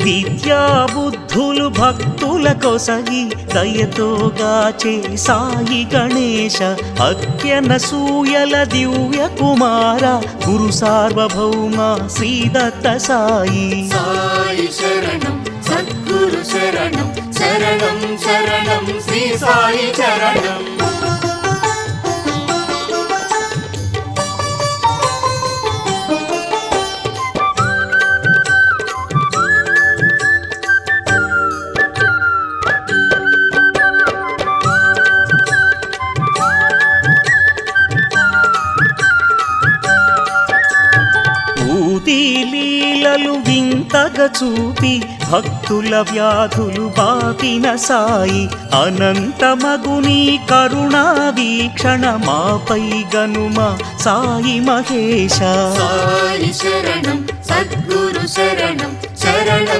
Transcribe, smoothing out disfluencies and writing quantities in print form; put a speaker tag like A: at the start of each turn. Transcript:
A: విద్యా బుద్ధులు భక్తుల కొసగి దయతోగాచే సాయి గణేశ అఖ్యనసూయల దివ్య కుమార గురు సార్వభౌమ శ్రీదత్త సాయి.
B: సాయి శరణం సద్గురు శరణం శరణం శరణం శ్రీ సాయి చరణం.
A: లీలలు వింతగా చూపి భక్తుల వ్యాధులు బాపిన సాయి అనంతమగుని కరుణా వీక్షణ మాపై గనుమ సాయి మహేశ.
B: సాయి శరణం సద్గురు శరణం శరణం